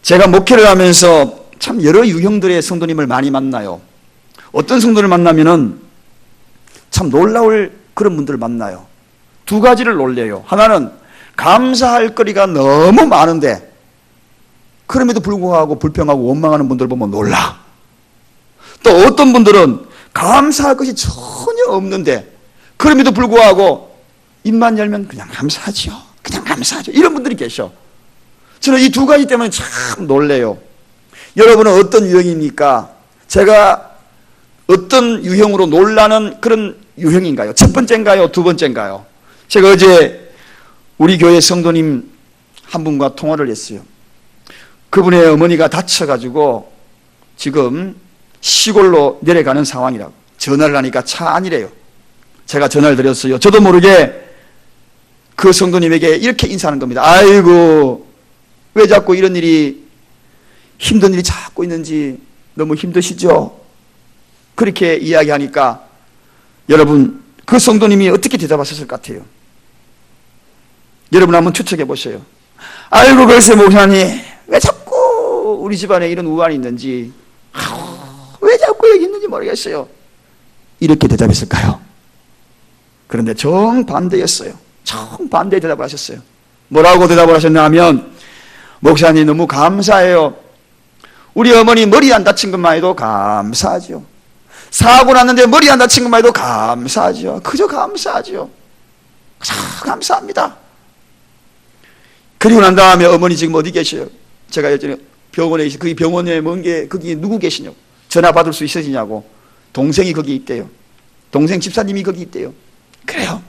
제가 목회를 하면서 참 여러 유형들의 성도님을 많이 만나요. 어떤 성도를 만나면은 참 놀라울 그런 분들을 만나요. 두 가지를 놀래요. 하나는 감사할 거리가 너무 많은데 그럼에도 불구하고 불평하고 원망하는 분들 보면 놀라. 또 어떤 분들은 감사할 것이 전혀 없는데 그럼에도 불구하고 입만 열면 그냥 감사하지요. 그냥 감사하죠. 이런 분들이 계셔. 저는 이 두 가지 때문에 참 놀래요. 여러분은 어떤 유형입니까? 제가 어떤 유형으로 놀라는 그런 유형인가요? 첫 번째인가요? 두 번째인가요? 제가 어제 우리 교회 성도님 한 분과 통화를 했어요. 그분의 어머니가 다쳐가지고 지금 시골로 내려가는 상황이라고 전화를 하니까 차 안이래요. 제가 전화를 드렸어요. 저도 모르게 그 성도님에게 이렇게 인사하는 겁니다. 아이고, 왜 자꾸 이런 일이, 힘든 일이 자꾸 있는지 너무 힘드시죠? 그렇게 이야기하니까 여러분, 그 성도님이 어떻게 대답하셨을 것 같아요? 여러분 한번 추측해 보세요. 아이고, 글쎄 목사님, 왜 자꾸 우리 집안에 이런 우환이 있는지, 왜 자꾸 여기 있는지 모르겠어요. 이렇게 대답했을까요? 그런데 정반대였어요. 정반대의 대답을 하셨어요. 뭐라고 대답을 하셨냐 하면, 목사님 너무 감사해요. 우리 어머니 머리 안 다친 것만 해도 감사하죠. 사고 났는데 머리 안 다친 것만 해도 감사하죠. 그저 감사하죠. 그저 감사합니다. 그리고 난 다음에 어머니 지금 어디 계셔요? 제가 예전에 병원에 계시, 그 병원에 먼 게, 거기 누구 계시냐고. 전화 받을 수 있으시냐고. 동생이 거기 있대요. 동생 집사님이 거기 있대요. 그래요.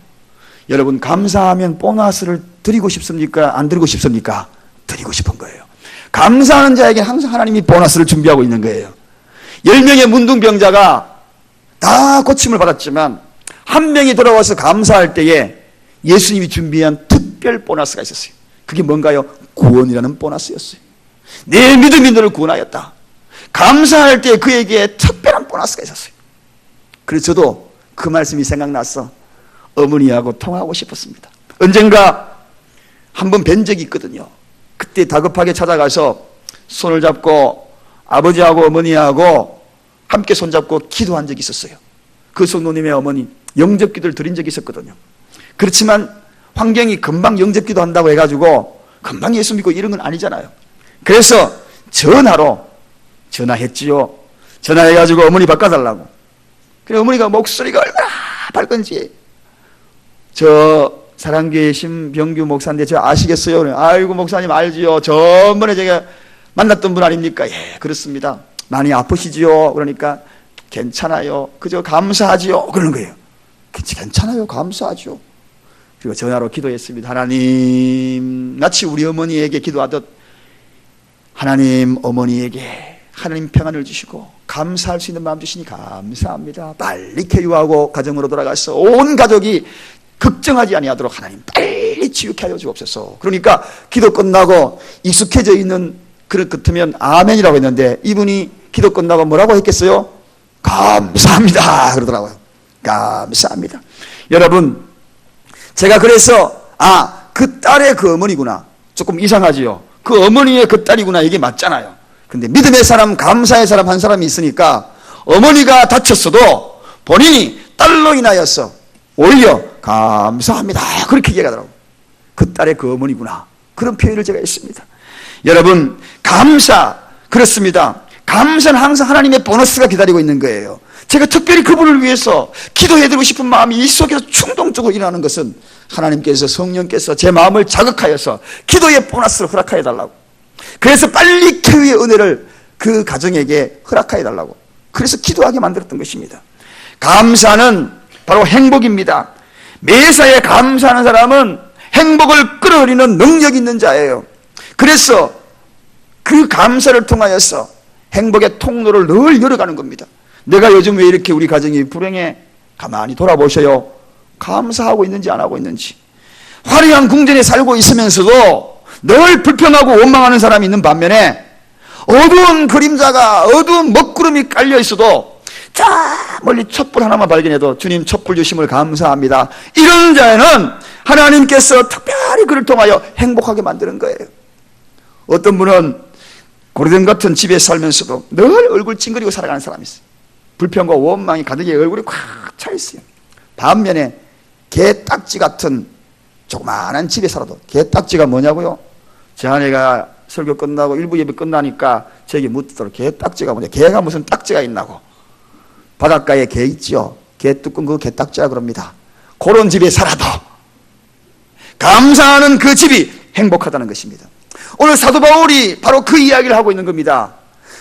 여러분, 감사하면 보너스를 드리고 싶습니까? 안 드리고 싶습니까? 드리고 싶은 거예요. 감사하는 자에게 항상 하나님이 보너스를 준비하고 있는 거예요. 10명의 문둥병자가 다 고침을 받았지만 한 명이 돌아와서 감사할 때에 예수님이 준비한 특별 보너스가 있었어요. 그게 뭔가요? 구원이라는 보너스였어요. 내 믿음이 너를 구원하였다. 감사할 때 그에게 특별한 보너스가 있었어요. 그래서 저도 그 말씀이 생각나서 어머니하고 통화하고 싶었습니다. 언젠가 한번 뵌 적이 있거든요. 그때 다급하게 찾아가서 손을 잡고 아버지하고 어머니하고 함께 손잡고 기도한 적이 있었어요. 그 성도님의 어머니 영접 기도를 드린 적이 있었거든요. 그렇지만 환경이 금방 영접 기도 한다고 해가지고 금방 예수 믿고 이런 건 아니잖아요. 그래서 전화했지요. 전화해가지고 어머니 바꿔달라고. 그래 어머니가 목소리가 얼마나 밝은지, 저 사랑교회 신병규 목사인데 저 아시겠어요? 아이고 목사님 알지요. 전번에 제가 만났던 분 아닙니까? 예, 그렇습니다. 많이 아프시지요? 그러니까 괜찮아요. 그저 감사하지요. 그러는 거예요. 괜찮아요. 감사하죠. 그리고 전화로 기도했습니다. 하나님, 마치 우리 어머니에게 기도하듯 하나님 어머니에게 하나님 평안을 주시고 감사할 수 있는 마음 주시니 감사합니다. 빨리 쾌유하고 가정으로 돌아가서 온 가족이 걱정하지 아니하도록 하나님 빨리 치유케 하여 주옵소서. 그러니까 기도 끝나고 익숙해져 있는 그릇 같으면 아멘이라고 했는데 이분이 기도 끝나고 뭐라고 했겠어요? 감사합니다 그러더라고요. 감사합니다. 여러분, 제가 그래서 그 딸의 그 어머니구나. 조금 이상하지요. 그 어머니의 그 딸이구나. 이게 맞잖아요. 근데 믿음의 사람, 감사의 사람 한 사람이 있으니까 어머니가 다쳤어도 본인이 딸로 인하여서 오히려 감사합니다 그렇게 얘기하더라고요. 그 딸의 그 어머니구나. 그런 표현을 제가 했습니다. 여러분, 감사, 그렇습니다. 감사는 항상 하나님의 보너스가 기다리고 있는 거예요. 제가 특별히 그분을 위해서 기도해드리고 싶은 마음이 이 속에서 충동적으로 일어나는 것은 하나님께서, 성령께서 제 마음을 자극하여서 기도의 보너스를 허락하여 달라고. 그래서 빨리 쾌유의 은혜를 그 가정에게 허락하여 달라고. 그래서 기도하게 만들었던 것입니다. 감사는 바로 행복입니다. 매사에 감사하는 사람은 행복을 끌어들이는 능력이 있는 자예요. 그래서 그 감사를 통하여서 행복의 통로를 늘 열어가는 겁니다. 내가 요즘 왜 이렇게 우리 가정이 불행해? 가만히 돌아보셔요. 감사하고 있는지 안 하고 있는지. 화려한 궁전에 살고 있으면서도 늘 불평하고 원망하는 사람이 있는 반면에 어두운 그림자가, 어두운 먹구름이 깔려 있어도 저 멀리 촛불 하나만 발견해도 주님 촛불 주심을 감사합니다. 이런 자에는 하나님께서 특별히 그를 통하여 행복하게 만드는 거예요. 어떤 분은 고리등 같은 집에 살면서도 늘 얼굴 찡그리고 살아가는 사람이 있어요. 불평과 원망이 가득해 얼굴이 꽉 차 있어요. 반면에 개딱지 같은 조그마한 집에 살아도, 개딱지가 뭐냐고요? 제 아내가 설교 끝나고 일부 예배 끝나니까 저에게 묻더라고요. 개딱지가 뭐냐? 개가 무슨 딱지가 있나고. 바닷가에 개 있죠. 개 뚜껑 그 개딱지라 그럽니다. 그런 집에 살아도 감사하는 그 집이 행복하다는 것입니다. 오늘 사도 바울이 바로 그 이야기를 하고 있는 겁니다.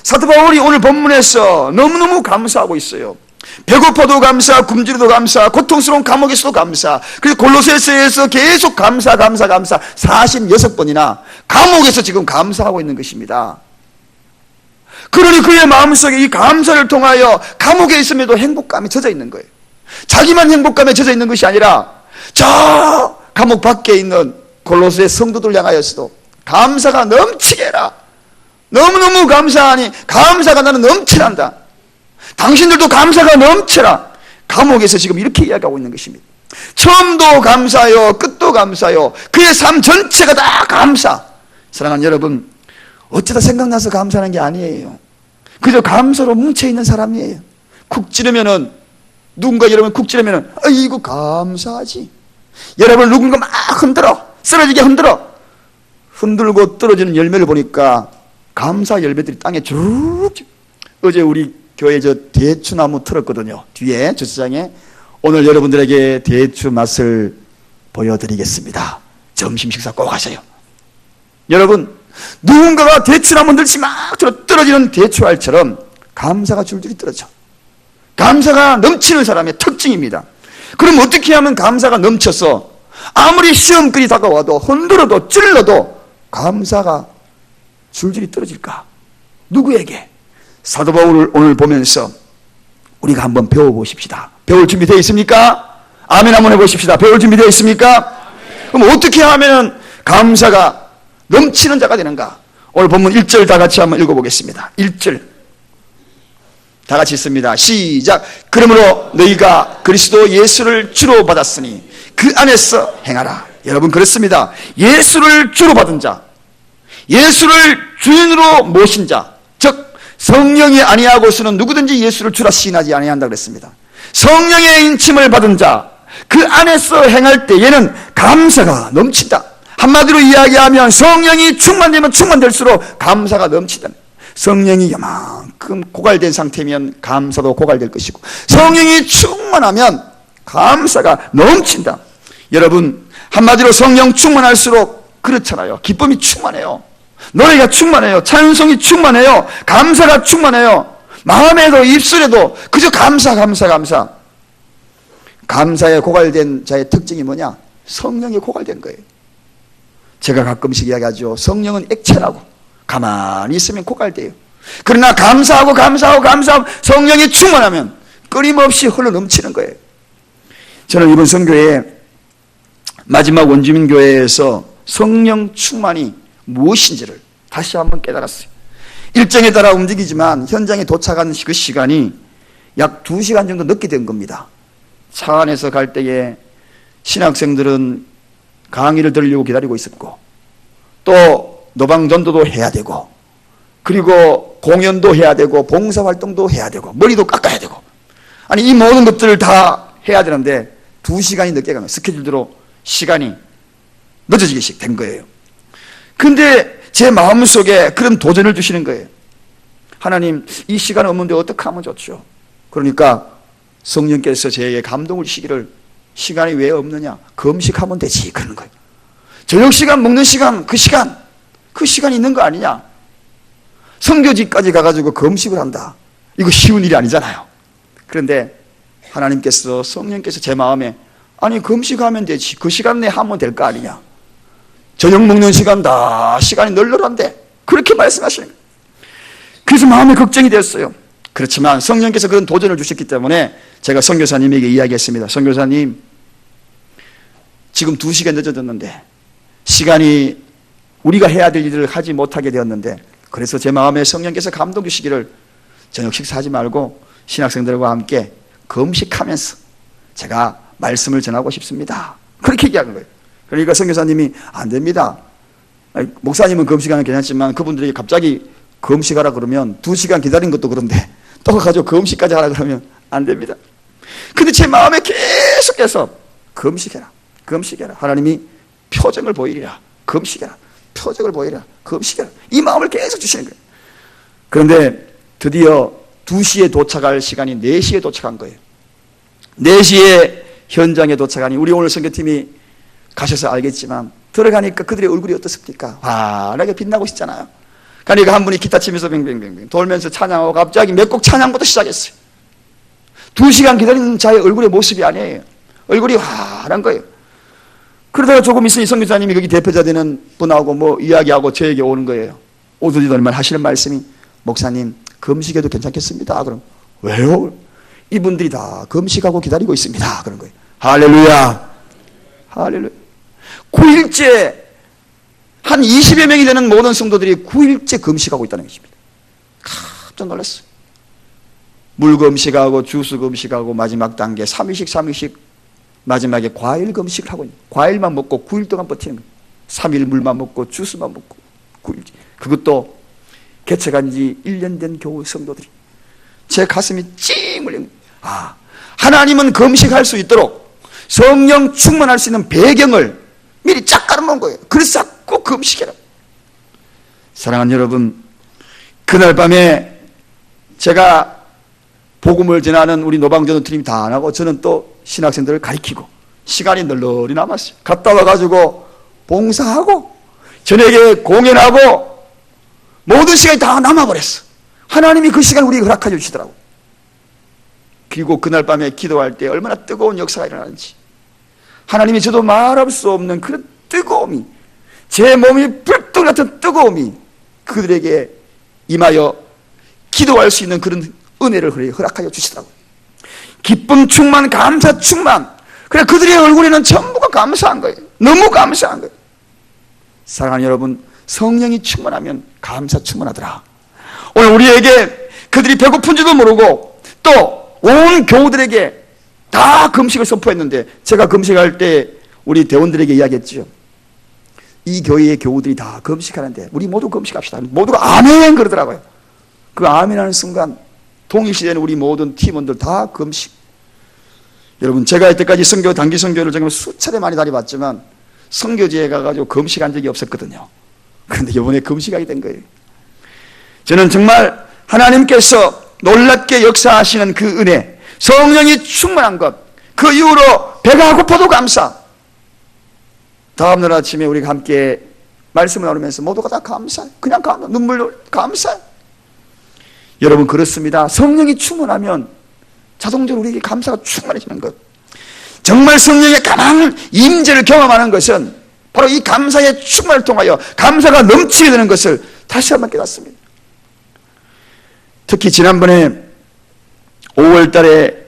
사도 바울이 오늘 본문에서 너무너무 감사하고 있어요. 배고파도 감사, 굶주려도 감사, 고통스러운 감옥에서도 감사, 그리고 골로새서에서 계속 감사 46번이나 감옥에서 지금 감사하고 있는 것입니다. 그러니 그의 마음속에 이 감사를 통하여 감옥에 있음에도 행복감이 젖어 있는 거예요. 자기만 행복감에 젖어 있는 것이 아니라 저 감옥 밖에 있는 골로새 성도들 향하여서도 감사가 넘치게 해라. 너무너무 감사하니 감사가 나는 넘쳐난다. 당신들도 감사가 넘쳐라. 감옥에서 지금 이렇게 이야기하고 있는 것입니다. 처음도 감사요, 끝도 감사요. 그의 삶 전체가 다 감사. 사랑하는 여러분, 어쩌다 생각나서 감사하는 게 아니에요. 그저 감사로 뭉쳐있는 사람이에요. 쿡 찌르면은, 누군가 여러분 쿡 찌르면은 아이고 감사하지. 여러분 누군가 막 흔들어, 쓰러지게 흔들고 떨어지는 열매를 보니까 감사 열매들이 땅에 쭉. 어제 우리 교회 저 대추나무 틀었거든요. 뒤에 주차장에. 오늘 여러분들에게 대추 맛을 보여드리겠습니다. 점심 식사 꼭 하세요. 여러분, 누군가가 대추나무 들치 막 떨어지는 대추알처럼 감사가 줄줄이 떨어져. 감사가 넘치는 사람의 특징입니다. 그럼 어떻게 하면 감사가 넘쳐서 아무리 시험거리 다가와도 흔들어도 찔러도 감사가 줄줄이 떨어질까? 누구에게? 사도 바울을 오늘 보면서 우리가 한번 배워보십시다. 배울 준비 되어 있습니까? 아멘 한번 해보십시다. 배울 준비 되어 있습니까? 그럼 어떻게 하면 감사가 넘치는 자가 되는가? 오늘 본문 1절 다 같이 한번 읽어보겠습니다. 1절 다 같이 읽습니다. 시작. 그러므로 너희가 그리스도 예수를 주로 받았으니 그 안에서 행하라. 여러분 그렇습니다. 예수를 주로 받은 자, 예수를 주인으로 모신 자, 즉 성령이 아니하고서는 누구든지 예수를 주라 시인하지 아니한다 그랬습니다. 성령의 인침을 받은 자, 그 안에서 행할 때 얘는 감사가 넘친다. 한마디로 이야기하면 성령이 충만되면 충만될수록 감사가 넘치다. 성령이 요만큼 고갈된 상태면 감사도 고갈될 것이고, 성령이 충만하면 감사가 넘친다. 여러분, 한마디로 성령 충만할수록 그렇잖아요. 기쁨이 충만해요. 노래가 충만해요. 찬송이 충만해요. 감사가 충만해요. 마음에도 입술에도 그저 감사. 감사에 고갈된 자의 특징이 뭐냐? 성령이 고갈된 거예요. 제가 가끔씩 이야기하죠. 성령은 액체라고. 가만히 있으면 고갈돼요. 그러나 감사하고 성령이 충만하면 끊임없이 흘러 넘치는 거예요. 저는 이번 선교회 마지막 원주민교회에서 성령 충만이 무엇인지를 다시 한번 깨달았어요. 일정에 따라 움직이지만 현장에 도착한 그 시간이 약 2시간 정도 늦게 된 겁니다. 차 안에서 갈 때에 신학생들은 강의를 들으려고 기다리고 있었고, 또 노방전도도 해야 되고, 그리고 공연도 해야 되고, 봉사활동도 해야 되고, 머리도 깎아야 되고, 아니 이 모든 것들을 다 해야 되는데 2시간이 늦게 가면 스케줄대로 시간이 늦어지기씩 된 거예요. 근데 제 마음속에 그런 도전을 주시는 거예요. 하나님, 이 시간 없는데 어떻게 하면 좋죠? 그러니까 성령께서 저에게 감동을 주시기를, 시간이 왜 없느냐? 금식하면 되지. 그러는 거예요. 저녁 시간, 먹는 시간, 그 시간이 있는 거 아니냐? 선교지까지 가가지고 금식을 한다. 이거 쉬운 일이 아니잖아요. 그런데 하나님께서, 성령께서 제 마음에, 아니 금식하면 되지. 그 시간 내에 하면 될 거 아니냐? 저녁 먹는 시간 다 시간이 널널한데 그렇게 말씀하시는 거예요. 그래서 마음에 걱정이 됐어요. 그렇지만 성령께서 그런 도전을 주셨기 때문에 제가 선교사님에게 이야기했습니다. 선교사님, 지금 2시간 늦어졌는데 시간이 우리가 해야 될 일을 하지 못하게 되었는데, 그래서 제 마음에 성령께서 감동 주시기를 저녁 식사하지 말고 신학생들과 함께 금식하면서 제가 말씀을 전하고 싶습니다. 그렇게 얘기하는 거예요. 그러니까 선교사님이 안 됩니다. 목사님은 금식하면 괜찮지만 그분들에게 갑자기 금식하라 그러면 2시간 기다린 것도 그런데 또 가지고 금식까지 하라 그러면 안 됩니다. 근데 제 마음에 계속해서 금식해라, 금식해라. 하나님이 표정을 보이리라. 금식해라, 표정을 보이리라. 금식해라. 이 마음을 계속 주시는 거예요. 그런데 드디어 2시에 도착할 시간이 4시에 도착한 거예요. 4시에 현장에 도착하니 우리 오늘 선교팀이 가셔서 알겠지만 들어가니까 그들의 얼굴이 어떻습니까? 환하게 빛나고 있잖아요. 그러니까 한 분이 기타 치면서 뱅뱅뱅뱅 돌면서 찬양하고 갑자기 몇 곡 찬양부터 시작했어요. 2시간 기다리는 자의 얼굴의 모습이 아니에요. 얼굴이 환한 거예요. 그러다가 조금 있으니 선교사님이 거기 대표자 되는 분하고 뭐 이야기하고 저에게 오는 거예요. 오더니만 하시는 말씀이 목사님 금식해도 괜찮겠습니다. 그럼 왜요? 이분들이 다 금식하고 기다리고 있습니다. 그런 거예요. 할렐루야. 할렐루야. 9일째 한 20여 명이 되는 모든 성도들이 9일째 금식하고 있다는 것입니다. 깜짝 놀랐어요. 물 금식하고 주스 금식하고 마지막 단계 3일씩 마지막에 과일 금식을 하고 있는 거예요. 과일만 먹고 9일 동안 버티는 거예요. 3일 물만 먹고 주스만 먹고 9일째. 그것도 개척한 지 1년 된 교우 성도들이. 제 가슴이 찡 울립니다. 하나님은 금식할 수 있도록 성령 충만할 수 있는 배경을 미리 쫙 깔아놓은 거예요. 그래서 꼭 금식해라. 사랑하는 여러분, 그날 밤에 제가 복음을 전하는 우리 노방전도팀이 다 안 하고 저는 또 신학생들을 가르치고 시간이 널널히 남았어요. 갔다 와가지고 봉사하고 저녁에 공연하고 모든 시간이 다 남아버렸어. 하나님이 그 시간을 우리에게 허락해 주시더라고. 그리고 그날 밤에 기도할 때 얼마나 뜨거운 역사가 일어나는지, 하나님이 저도 말할 수 없는 그런 뜨거움이, 제 몸이 불똥 같은 뜨거움이 그들에게 임하여 기도할 수 있는 그런 은혜를 허락하여 주시더라고요. 기쁨 충만, 감사 충만. 그래, 그들의 얼굴에는 전부가 감사한 거예요. 너무 감사한 거예요. 사랑하는 여러분, 성령이 충만하면 감사 충만하더라. 오늘 우리에게 그들이 배고픈지도 모르고 또 온 교우들에게 다 금식을 선포했는데, 제가 금식할 때 우리 대원들에게 이야기했죠. 이 교회의 교우들이 다 금식하는데 우리 모두 금식합시다. 모두가 아멘 그러더라고요. 그 아멘 하는 순간 동일시대는 우리 모든 팀원들 다 금식. 여러분, 제가 이때까지 선교, 단기 선교를 정말 수차례 많이 다녀봤지만 선교지에 가가지고 금식한 적이 없었거든요. 그런데 이번에 금식하게 된 거예요. 저는 정말 하나님께서 놀랍게 역사하시는 그 은혜, 성령이 충만한 것, 그 이후로 배가 고파도 감사. 다음날 아침에 우리가 함께 말씀을 나누면서 모두가 다 감사해. 그냥 눈물로 감사해. 여러분, 그렇습니다. 성령이 충만하면 자동적으로 우리에게 감사가 충만해지는 것. 정말 성령의 강한 임재를 경험하는 것은 바로 이 감사의 충만을 통하여 감사가 넘치게 되는 것을 다시 한번 깨닫습니다. 특히 지난번에 5월 달에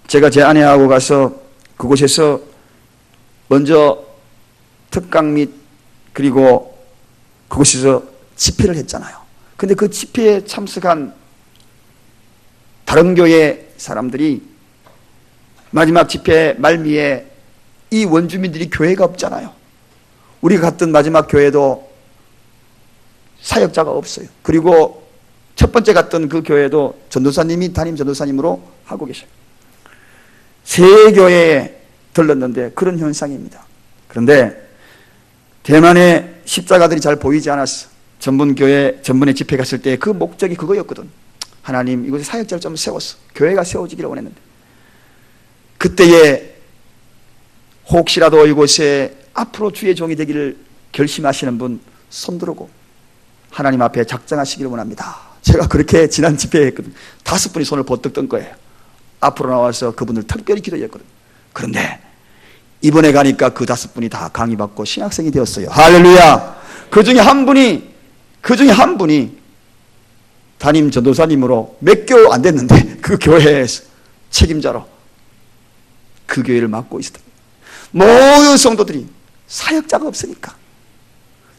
제가 제 아내하고 가서 그곳에서 먼저 특강 및 그리고 그곳에서 집회를 했잖아요. 근데 그 집회에 참석한 다른 교회 사람들이 마지막 집회 말미에 이 원주민들이 교회가 없잖아요. 우리가 갔던 마지막 교회도 사역자가 없어요. 그리고 첫 번째 갔던 그 교회도 전도사님이 담임 전도사님으로 하고 계셔요. 세 교회에 들렀는데 그런 현상입니다. 그런데 대만의 십자가들이 잘 보이지 않았어. 전번에 집회 갔을 때 그 목적이 그거였거든. 하나님, 이곳에 사역자를 좀 세웠어. 교회가 세워지기를 원했는데, 그때에 혹시라도 이곳에 앞으로 주의 종이 되기를 결심하시는 분 손들고 하나님 앞에 작정하시기를 원합니다. 제가 그렇게 지난 집회에 했거든. 5분이 손을 번뜩 뜬 거예요. 앞으로 나와서 그분을 특별히 기도했거든. 그런데 이번에 가니까 그 5분이 다 강의받고 신학생이 되었어요. 할렐루야. 그 중에 한 분이 담임 전도사님으로 몇 개월 안 됐는데 그 교회에서 책임자로 그 교회를 맡고 있었다. 모든 성도들이 사역자가 없으니까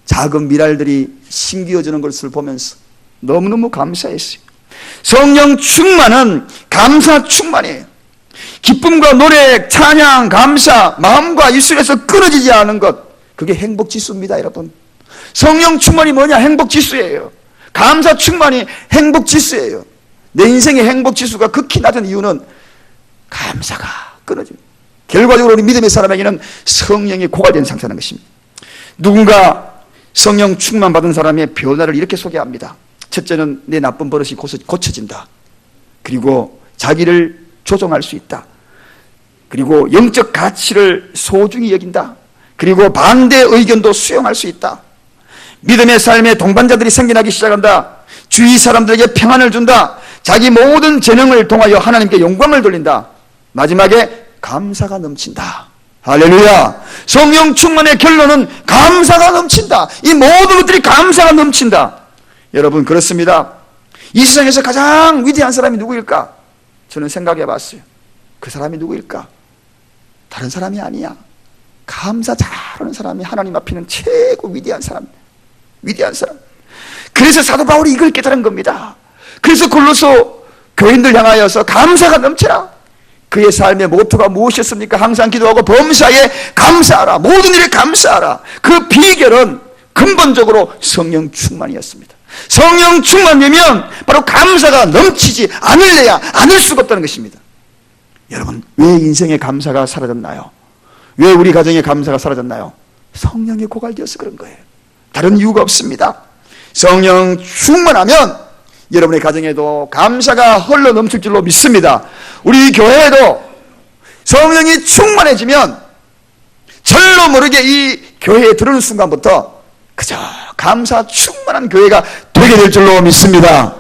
작은 미랄들이 심기어지는 것을 보면서 너무너무 감사했어요. 성령 충만은 감사 충만이에요. 기쁨과 노래, 찬양, 감사, 마음과 입술에서 끊어지지 않은 것, 그게 행복지수입니다. 여러분, 성령 충만이 뭐냐? 행복지수예요. 감사 충만이 행복 지수예요. 내 인생의 행복 지수가 극히 낮은 이유는 감사가 끊어집니다. 결과적으로 우리 믿음의 사람에게는 성령이 고갈된 상태라는 것입니다. 누군가 성령 충만 받은 사람의 변화를 이렇게 소개합니다. 첫째는 내 나쁜 버릇이 고쳐진다. 그리고 자기를 조정할 수 있다. 그리고 영적 가치를 소중히 여긴다. 그리고 반대 의견도 수용할 수 있다. 믿음의 삶에 동반자들이 생겨나기 시작한다. 주위 사람들에게 평안을 준다. 자기 모든 재능을 통하여 하나님께 영광을 돌린다. 마지막에 감사가 넘친다. 할렐루야. 성령 충만의 결론은 감사가 넘친다. 이 모든 것들이 감사가 넘친다. 여러분, 그렇습니다. 이 세상에서 가장 위대한 사람이 누구일까? 저는 생각해 봤어요. 그 사람이 누구일까? 다른 사람이 아니야. 감사 잘하는 사람이 하나님 앞에는 최고 위대한 사람. 위대한 사람. 그래서 사도 바울이 이걸 깨달은 겁니다. 그래서 골로새 교인들 향하여서 감사가 넘쳐라. 그의 삶의 모토가 무엇이었습니까? 항상 기도하고 범사에 감사하라. 모든 일에 감사하라. 그 비결은 근본적으로 성령 충만이었습니다. 성령 충만이면 바로 감사가 넘치지 않을래야 않을 수가 없다는 것입니다. 여러분, 왜 인생의 감사가 사라졌나요? 왜 우리 가정의 감사가 사라졌나요? 성령이 고갈되어서 그런 거예요. 다른 이유가 없습니다. 성령 충만하면 여러분의 가정에도 감사가 흘러 넘칠 줄로 믿습니다. 우리 교회에도 성령이 충만해지면 절로 모르게 이 교회에 들어오는 순간부터 그저 감사 충만한 교회가 되게 될 줄로 믿습니다.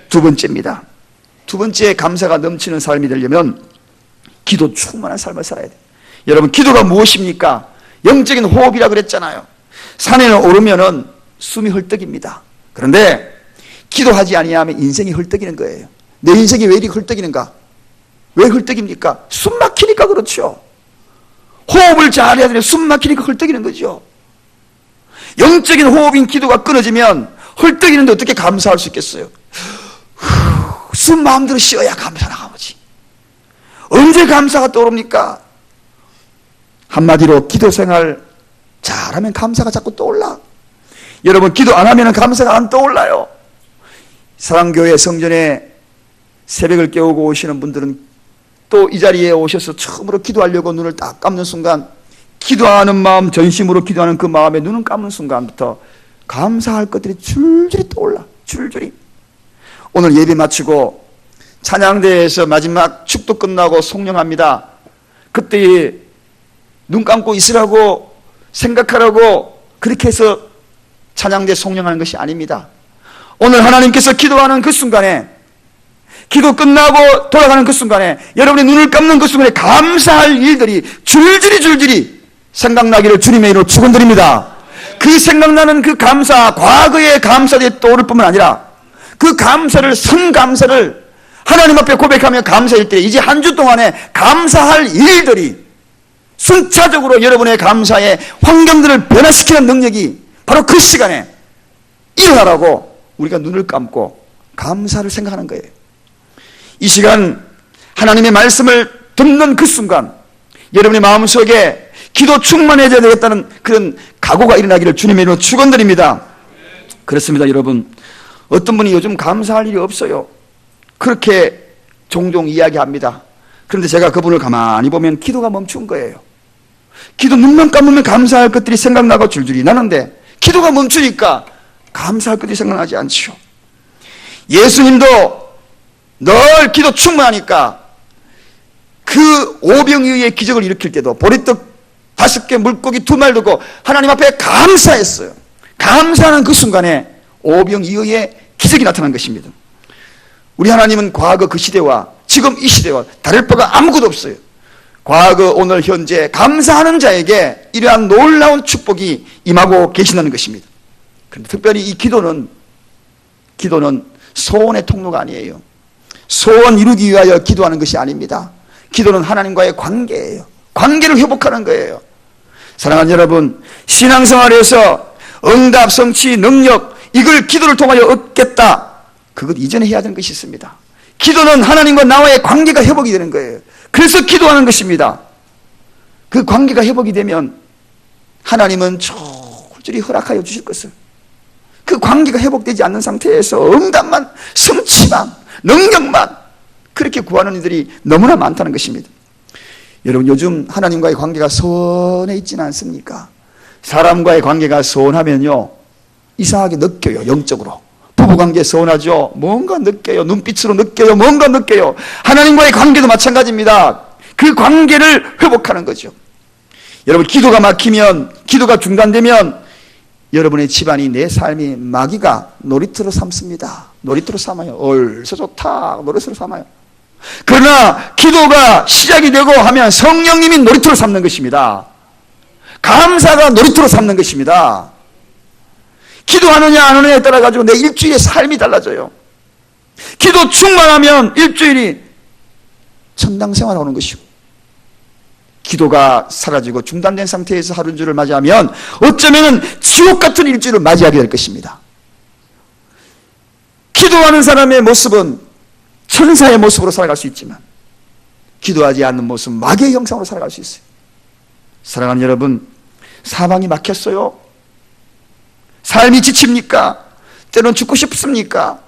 두 번째입니다. 두 번째, 감사가 넘치는 삶이 되려면 기도 충만한 삶을 살아야 돼요. 여러분, 기도가 무엇입니까? 영적인 호흡이라 그랬잖아요. 산에 오르면은 숨이 헐떡입니다. 그런데 기도하지 아니하면 인생이 헐떡이는 거예요. 내 인생이 왜 이렇게 헐떡이는가? 왜 헐떡입니까? 숨 막히니까 그렇죠. 호흡을 잘해야 되는데 숨 막히니까 헐떡이는 거죠. 영적인 호흡인 기도가 끊어지면 헐떡이는데 어떻게 감사할 수 있겠어요? 숨 마음대로 쉬어야 감사 나가지. 언제 감사가 떠오릅니까? 한마디로 기도 생활 잘하면 감사가 자꾸 떠올라. 여러분, 기도 안 하면 감사가 안 떠올라요. 사랑교회 성전에 새벽을 깨우고 오시는 분들은 또 이 자리에 오셔서 처음으로 기도하려고 눈을 딱 감는 순간, 기도하는 마음, 전심으로 기도하는 그 마음에 눈을 감는 순간부터 감사할 것들이 줄줄이 떠올라. 줄줄이. 오늘 예배 마치고 찬양대에서 마지막 축도 끝나고 송영합니다. 그때 눈 감고 있으라고 생각하라고 그렇게 해서 찬양대 송영하는 것이 아닙니다. 오늘 하나님께서 기도하는 그 순간에, 기도 끝나고 돌아가는 그 순간에, 여러분이 눈을 감는 그 순간에 감사할 일들이 줄줄이 생각나기를 주님의 이름으로 축원드립니다. 그 생각나는 그 감사, 과거의 감사들이 떠오를 뿐만 아니라 그 감사를, 선감사를 하나님 앞에 고백하며 감사할 때 이제 한 주 동안에 감사할 일들이 순차적으로 여러분의 감사의 환경들을 변화시키는 능력이 바로 그 시간에 일어나라고 우리가 눈을 감고 감사를 생각하는 거예요. 이 시간 하나님의 말씀을 듣는 그 순간 여러분의 마음속에 기도 충만해져야 되겠다는 그런 각오가 일어나기를 주님의 이름으로 축원드립니다. 그렇습니다. 여러분, 어떤 분이 요즘 감사할 일이 없어요. 그렇게 종종 이야기합니다. 그런데 제가 그분을 가만히 보면 기도가 멈춘 거예요. 기도 눈만 감으면 감사할 것들이 생각나고 줄줄이 나는데 기도가 멈추니까 감사할 것들이 생각나지 않죠. 예수님도 늘 기도 충만하니까 그 오병이어의 기적을 일으킬 때도 보리떡 5개 물고기 2마리 두고 하나님 앞에 감사했어요. 감사하는 그 순간에 오병이어의 기적이 나타난 것입니다. 우리 하나님은 과거 그 시대와 지금 이 시대와 다를 바가 아무것도 없어요. 과거, 오늘, 현재 감사하는 자에게 이러한 놀라운 축복이 임하고 계신다는 것입니다. 그런데 특별히 이 기도는 소원의 통로가 아니에요. 소원 이루기 위하여 기도하는 것이 아닙니다. 기도는 하나님과의 관계예요. 관계를 회복하는 거예요. 사랑하는 여러분, 신앙생활에서 응답, 성취, 능력, 이걸 기도를 통하여 얻겠다, 그것 이전에 해야 되는 것이 있습니다. 기도는 하나님과 나와의 관계가 회복이 되는 거예요. 그래서 기도하는 것입니다. 그 관계가 회복이 되면 하나님은 줄줄이 허락하여 주실 것을, 그 관계가 회복되지 않는 상태에서 응답만, 성취만, 능력만 그렇게 구하는 이들이 너무나 많다는 것입니다. 여러분, 요즘 하나님과의 관계가 소원해 있지는 않습니까? 사람과의 관계가 소원하면요, 이상하게 느껴요. 영적으로. 부부관계 소원하죠. 뭔가 느껴요. 눈빛으로 느껴요. 뭔가 느껴요. 하나님과의 관계도 마찬가지입니다. 그 관계를 회복하는 거죠. 여러분, 기도가 막히면, 기도가 중단되면 여러분의 집안이, 내 삶이 마귀가 놀이터로 삼습니다. 놀이터로 삼아요. 얼서 좋다. 놀이터로 삼아요. 그러나 기도가 시작이 되고 하면 성령님이 놀이터로 삼는 것입니다. 감사가 놀이터로 삼는 것입니다. 기도하느냐 안 하느냐에 따라 가지고 내 일주일의 삶이 달라져요. 기도 충만하면 일주일이 천당생활 하는 것이고, 기도가 사라지고 중단된 상태에서 하루 주를 맞이하면 어쩌면 지옥 같은 일주일을 맞이하게 될 것입니다. 기도하는 사람의 모습은 천사의 모습으로 살아갈 수 있지만, 기도하지 않는 모습은 마귀의 형상으로 살아갈 수 있어요. 사랑하는 여러분, 사방이 막혔어요. 삶이 지칩니까? 때로는 죽고 싶습니까?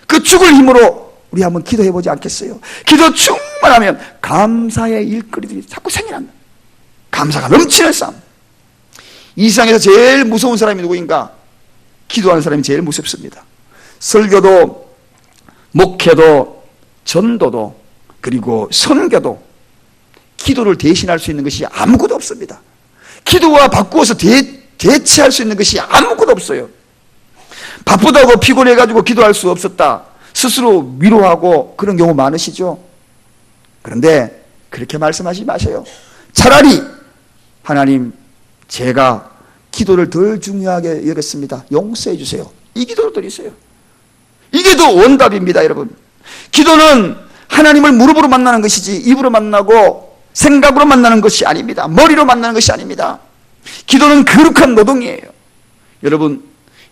그 죽을 힘으로 우리 한번 기도해보지 않겠어요? 기도 충만하면 감사의 일거리들이 자꾸 생겨난다. 감사가 넘치는 삶. 이 세상에서 제일 무서운 사람이 누구인가? 기도하는 사람이 제일 무섭습니다. 설교도, 목회도, 전도도, 그리고 선교도 기도를 대신할 수 있는 것이 아무것도 없습니다. 기도와 바꾸어서 대체할 수 있는 것이 아무것도 없어요. 바쁘다고 피곤해가지고 기도할 수 없었다, 스스로 위로하고 그런 경우 많으시죠? 그런데 그렇게 말씀하지 마세요. 차라리 하나님, 제가 기도를 덜 중요하게 여겼습니다. 용서해 주세요. 이 기도를 드리세요. 이게 더 원답입니다, 여러분. 기도는 하나님을 무릎으로 만나는 것이지 입으로 만나고 생각으로 만나는 것이 아닙니다. 머리로 만나는 것이 아닙니다. 기도는 거룩한 노동이에요. 여러분,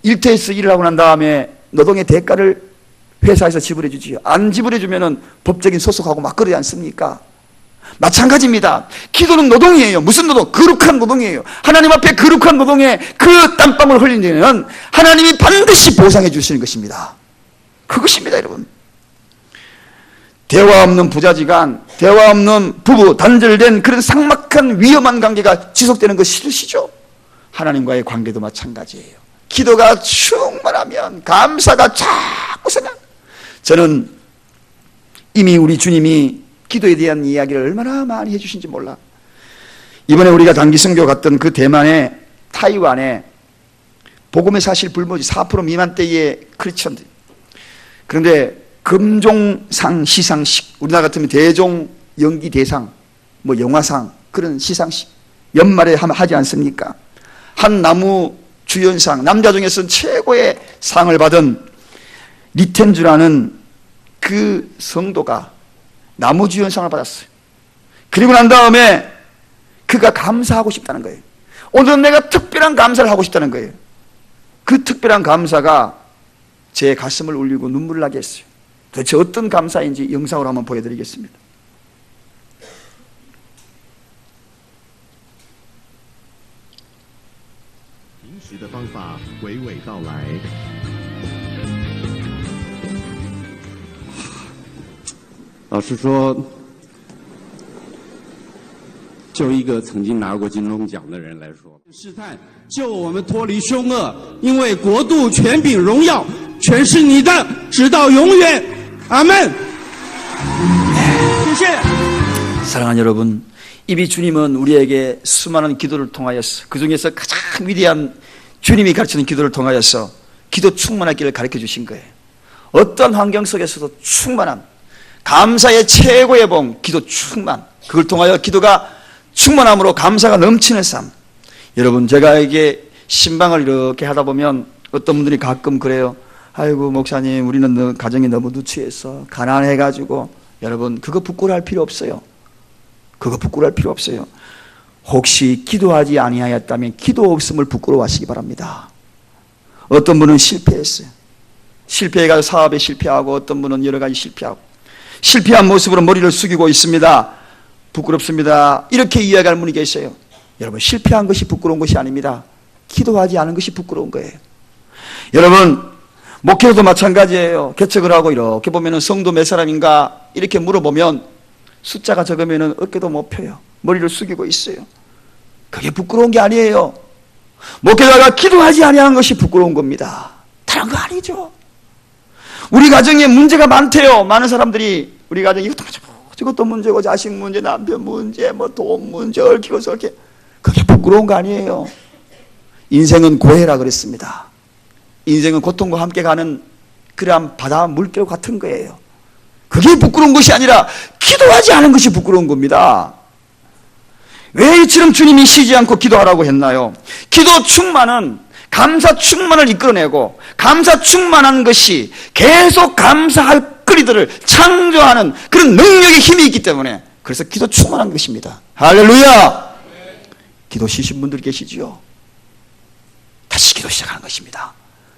일터에서 일을 하고 난 다음에 노동의 대가를 회사에서 지불해 주지요. 안 지불해 주면은 법적인 소속하고 막 그러지 않습니까? 마찬가지입니다. 기도는 노동이에요. 무슨 노동? 거룩한 노동이에요. 하나님 앞에 거룩한 노동에 그 땀방울 흘리는 하나님이 반드시 보상해 주시는 것입니다. 그것입니다, 여러분. 대화 없는 부자지간, 대화 없는 부부, 단절된 그런 삭막한 위험한 관계가 지속되는 거 싫으시죠? 하나님과의 관계도 마찬가지예요. 기도가 충만하면 감사가 자꾸 생각. 저는 이미 우리 주님이 기도에 대한 이야기를 얼마나 많이 해주신지 몰라. 이번에 우리가 단기 선교 갔던 그 대만의 타이완에 복음의 사실 불모지 4% 미만대의 크리스천들. 그런데 금종상 시상식, 우리나라 같으면 대종 연기 대상, 뭐 영화상, 그런 시상식 연말에 하지 않습니까? 한 나무 주연상, 남자 중에서는 최고의 상을 받은 리텐주라는 그 성도가 나무 주연상을 받았어요. 그리고 난 다음에 그가 감사하고 싶다는 거예요. 오늘은 내가 특별한 감사를 하고 싶다는 거예요. 그 특별한 감사가 제 가슴을 울리고 눈물을 나게 했어요. 도대체 어떤 감사인지 영상으로 한번 보여드리겠습니다. 平时的方法娓娓道来。老实说，就一个曾经拿过金钟奖的人来说，试探救我们脱离凶恶，因为国度、权柄、荣耀全是你的，直到永远。阿门。谢谢。 사랑하는 여러분, 이미 주님은 우리에게 수많은 기도를 통하여서, 그 중에서 가장 위대한 주님이 가르치는 기도를 통하여서 기도 충만한 길을 가르쳐 주신 거예요. 어떤 환경 속에서도 충만한, 감사의 최고의 봉, 기도 충만. 그걸 통하여 기도가 충만함으로 감사가 넘치는 삶. 여러분, 제가 이게 신방을 이렇게 하다 보면 어떤 분들이 가끔 그래요. 아이고 목사님, 우리는 가정이 너무 누추해서 가난해가지고. 여러분, 그거 부끄러워할 필요 없어요. 그거 부끄러워할 필요 없어요. 혹시 기도하지 아니하였다면 기도 없음을 부끄러워하시기 바랍니다. 어떤 분은 실패했어요. 실패해가지고 사업에 실패하고, 어떤 분은 여러 가지 실패하고, 실패한 모습으로 머리를 숙이고 있습니다. 부끄럽습니다. 이렇게 이야기할 분이 계세요. 여러분, 실패한 것이 부끄러운 것이 아닙니다. 기도하지 않은 것이 부끄러운 거예요. 여러분, 목회도 마찬가지예요. 개척을 하고 이렇게 보면은 성도 몇 사람인가 이렇게 물어보면 숫자가 적으면은 어깨도 못 펴요. 머리를 숙이고 있어요. 그게 부끄러운 게 아니에요. 목회자가 기도하지 아니하는 것이 부끄러운 겁니다. 다른 거 아니죠. 우리 가정에 문제가 많대요. 많은 사람들이 우리 가정에 이것도 문제고 저것도 문제고 자식 문제, 남편 문제, 뭐 돈 문제, 얽히고 설키. 그게 부끄러운 거 아니에요. 인생은 고해라 그랬습니다. 인생은 고통과 함께 가는 그러한 바다 물결 같은 거예요. 그게 부끄러운 것이 아니라 기도하지 않은 것이 부끄러운 겁니다. 왜 이처럼 주님이 쉬지 않고 기도하라고 했나요? 기도 충만은 감사 충만을 이끌어내고 감사 충만한 것이 계속 감사할 거리들을 창조하는 그런 능력의 힘이 있기 때문에 그래서 기도 충만한 것입니다. 할렐루야! 기도 쉬신 분들 계시지요? 다시 기도 시작하는 것입니다.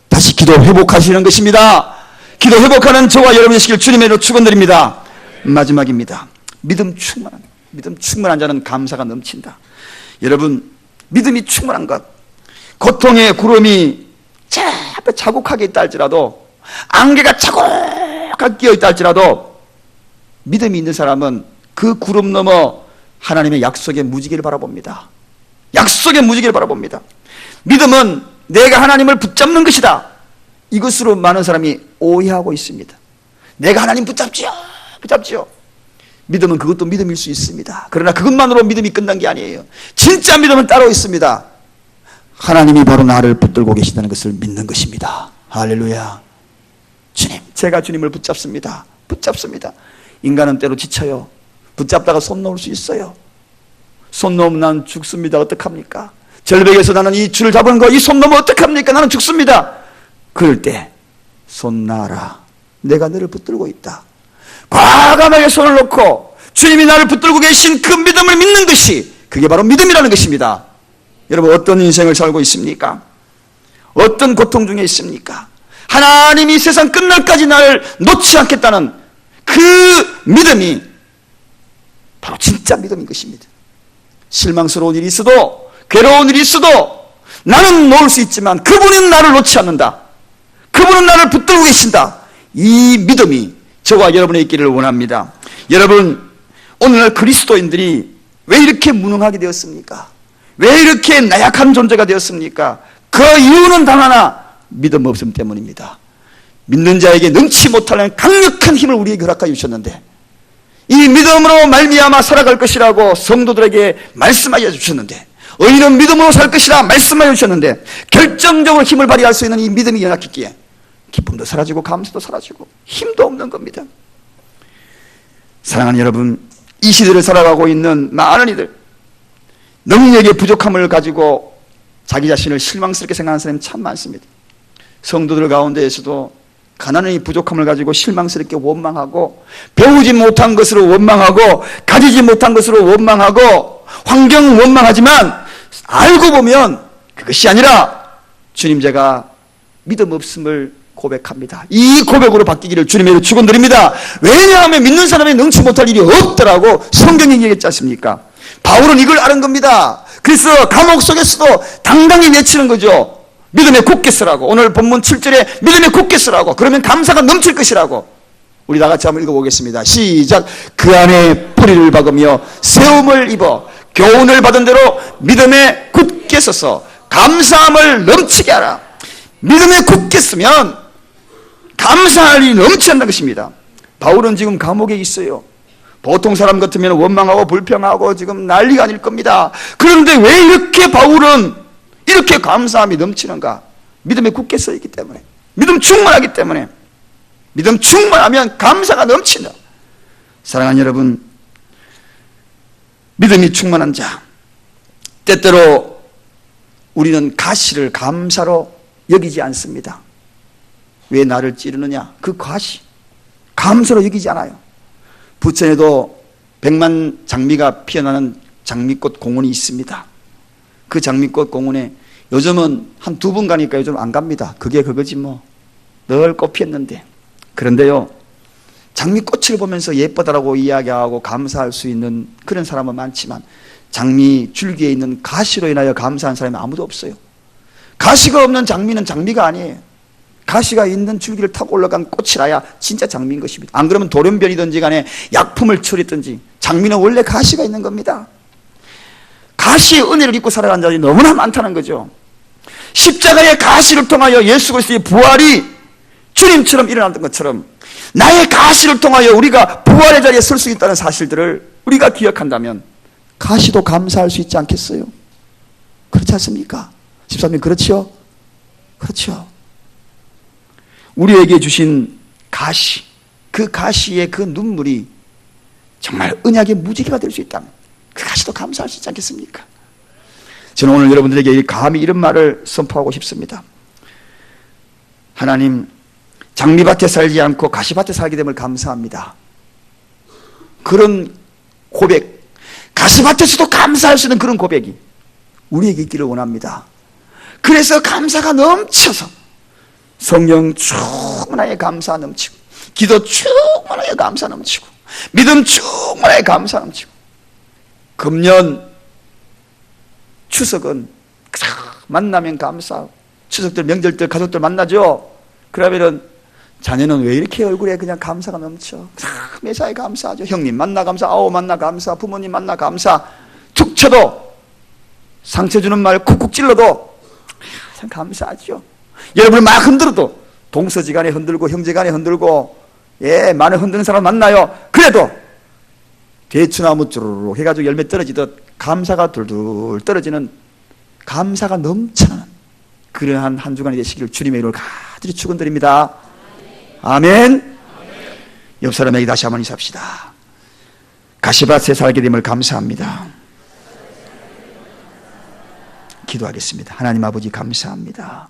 다시 기도 회복하시는 것입니다. 기도 회복하는 저와 여러분이 되시길 주님의 이름으로 축원드립니다. 마지막입니다. 믿음 충만한 자는 감사가 넘친다. 여러분, 믿음이 충만한 것, 고통의 구름이 제 앞에 자국하게 있다 할지라도, 안개가 자국하게 끼어 있다 할지라도 믿음이 있는 사람은 그 구름 넘어 하나님의 약속의 무지개를 바라봅니다. 약속의 무지개를 바라봅니다. 믿음은 내가 하나님을 붙잡는 것이다. 이것으로 많은 사람이 오해하고 있습니다. 내가 하나님 붙잡지요. 믿음은 그것도 믿음일 수 있습니다. 그러나 그것만으로 믿음이 끝난 게 아니에요. 진짜 믿음은 따로 있습니다. 하나님이 바로 나를 붙들고 계신다는 것을 믿는 것입니다. 할렐루야. 주님, 제가 주님을 붙잡습니다. 인간은 때로 지쳐요. 붙잡다가 손 놓을 수 있어요. 손 놓으면 난 죽습니다. 어떡합니까? 절벽에서 나는 이 줄을 잡은 거, 이 손 놓으면 어떡합니까? 나는 죽습니다. 그럴 때 손 놔라. 내가 너를 붙들고 있다. 과감하게 손을 놓고 주님이 나를 붙들고 계신 그 믿음을 믿는 것이, 그게 바로 믿음이라는 것입니다. 여러분, 어떤 인생을 살고 있습니까? 어떤 고통 중에 있습니까? 하나님이 세상 끝날까지 나를 놓지 않겠다는 그 믿음이 바로 진짜 믿음인 것입니다. 실망스러운 일이 있어도, 괴로운 일이 있어도 나는 놓을 수 있지만 그분은 나를 놓지 않는다. 그분은 나를 붙들고 계신다. 이 믿음이 저와 여러분의 있기를 원합니다. 여러분, 오늘날 그리스도인들이 왜 이렇게 무능하게 되었습니까? 왜 이렇게 나약한 존재가 되었습니까? 그 이유는 단 하나, 믿음 없음 때문입니다. 믿는 자에게 능치 못하는 강력한 힘을 우리에게 허락하여 주셨는데, 이 믿음으로 말미암아 살아갈 것이라고 성도들에게 말씀하여 주셨는데, 의인은 믿음으로 살 것이라 말씀하여 주셨는데, 결정적으로 힘을 발휘할 수 있는 이 믿음이 연약했기에 기쁨도 사라지고 감사도 사라지고 힘도 없는 겁니다. 사랑하는 여러분, 이 시대를 살아가고 있는 많은 이들, 능력의 부족함을 가지고 자기 자신을 실망스럽게 생각하는 사람이 참 많습니다. 성도들 가운데에서도 가난의 부족함을 가지고 실망스럽게 원망하고, 배우지 못한 것으로 원망하고, 가지지 못한 것으로 원망하고, 환경 원망하지만 알고 보면 그것이 아니라 주님, 제가 믿음 없음을 고백합니다. 이 고백으로 바뀌기를 주님의 축원드립니다. 왜냐하면 믿는 사람이 능치 못할 일이 없더라고 성경이 얘기했지 않습니까? 바울은 이걸 아는 겁니다. 그래서 감옥 속에서도 당당히 외치는 거죠. 믿음에 굳게 서라고. 오늘 본문 7절에 믿음에 굳게 서라고. 그러면 감사가 넘칠 것이라고. 우리 다 같이 한번 읽어보겠습니다. 시작. 그 안에 뿌리를 박으며 세움을 입어 교훈을 받은 대로 믿음에 굳게 서서 감사함을 넘치게 하라. 믿음에 굳게 서면 감사할 일이 넘친다는 것입니다. 바울은 지금 감옥에 있어요. 보통 사람 같으면 원망하고 불평하고 지금 난리가 아닐 겁니다. 그런데 왜 이렇게 바울은 이렇게 감사함이 넘치는가? 믿음에 굳게 서 있기 때문에, 믿음 충만하기 때문에. 믿음 충만하면 감사가 넘친다. 사랑하는 여러분, 믿음이 충만한 자, 때때로 우리는 가시를 감사로 여기지 않습니다. 왜 나를 찌르느냐? 그 가시 감사로 여기지 않아요. 부천에도 100만 장미가 피어나는 장미꽃 공원이 있습니다. 그 장미꽃 공원에 요즘은 한 2번 가니까 요즘 안 갑니다. 그게 그거지 뭐. 늘 꽃 피었는데. 그런데요, 장미꽃을 보면서 예쁘다라고 이야기하고 감사할 수 있는 그런 사람은 많지만 장미 줄기에 있는 가시로 인하여 감사한 사람이 아무도 없어요. 가시가 없는 장미는 장미가 아니에요. 가시가 있는 줄기를 타고 올라간 꽃이라야 진짜 장미인 것입니다. 안 그러면 돌연변이든지 간에 약품을 처리했든지 장미는 원래 가시가 있는 겁니다. 가시의 은혜를 입고 살아가는 자들이 너무나 많다는 거죠. 십자가의 가시를 통하여 예수 그리스도의 부활이 주님처럼 일어났던 것처럼 나의 가시를 통하여 우리가 부활의 자리에 설 수 있다는 사실들을 우리가 기억한다면 가시도 감사할 수 있지 않겠어요? 그렇지 않습니까? 집사님 그렇지요? 그렇죠. 우리에게 주신 가시, 그 가시의 그 눈물이 정말 언약의 무지개가 될 수 있다면 그 가시도 감사할 수 있지 않겠습니까? 저는 오늘 여러분들에게 감히 이런 말을 선포하고 싶습니다. 하나님, 장미밭에 살지 않고 가시밭에 살게 됨을 감사합니다. 그런 고백, 가시밭에서도 감사할 수 있는 그런 고백이 우리에게 있기를 원합니다. 그래서 감사가 넘쳐서 성령 충만하게 감사 넘치고, 기도 충만하게 감사 넘치고, 믿음 충만하게 감사 넘치고, 금년 추석은 만나면 감사하고, 추석들 명절들 가족들 만나죠. 그러면은 자녀는 왜 이렇게 얼굴에 그냥 감사가 넘쳐? 매사에 감사하죠. 형님 만나 감사, 아우 만나 감사, 부모님 만나 감사. 툭 쳐도 상처 주는 말 쿡쿡 찔러도 참 감사하죠. 여러분을 막 흔들어도 동서지간에 흔들고 형제간에 흔들고 많은 흔드는 사람 만나요. 그래도 대추나무 쭈루룩 해가지고 열매 떨어지듯 감사가 둘둘 떨어지는, 감사가 넘쳐나는 그러한 한 주간이 되시기를 주님의 이름으로 간절히 축원드립니다. 아멘. 옆 사람에게 다시 한번 인사합시다. 가시밭에 살게 됨을 감사합니다. 기도하겠습니다. 하나님 아버지 감사합니다.